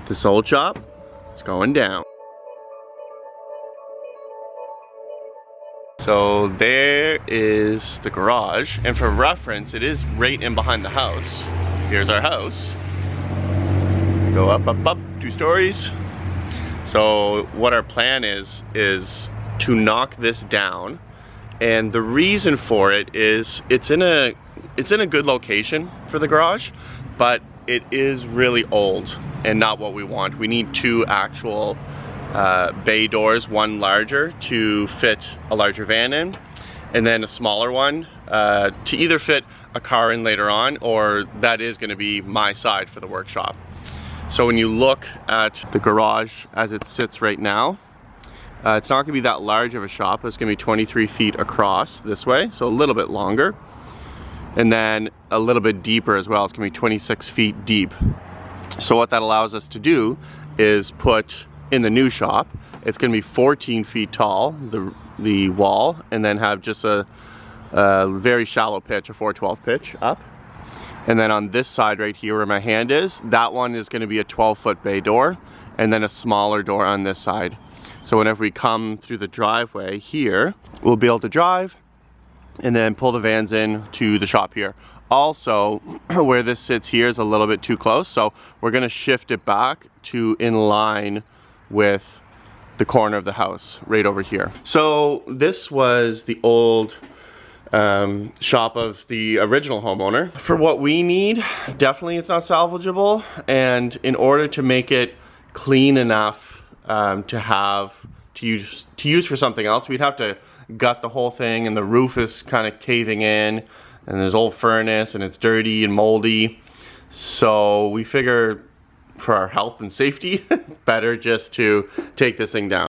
This old shop, it's going down. So there is the garage, and for reference, it is right in behind the house. Here's our house. Go up, up, up, 2 stories. So what our plan is to knock this down, and the reason for it is it's in a good location for the garage, but it is really old and not what we want. We need 2 actual bay doors, one larger to fit a larger van in, and then a smaller one to either fit a car in later on, or that is going to be my side for the workshop. So when you look at the garage as it sits right now, it's not going to be that large of a shop. It's going to be 23 feet across this way, so a little bit longer, and then a little bit deeper as well. It's going to be 26 feet deep. So what that allows us to do is put in the new shop, it's going to be 14 feet tall, the wall, and then have just a very shallow pitch, a 412 pitch up. And then on this side right here where my hand is, that one is going to be a 12-foot bay door, and then a smaller door on this side. So whenever we come through the driveway here, we'll be able to drive and then pull the vans in to the shop here. Also, where this sits here is a little bit too close, so we're going to shift it back to in line with the corner of the house right over here. So this was the old shop of the original homeowner. For what we need, definitely it's not salvageable, and in order to make it clean enough to use for something else, we'd have to gut the whole thing, and the roof is kind of caving in, and there's old furnace, and it's dirty and moldy. So we figure for our health and safety, better just to take this thing down.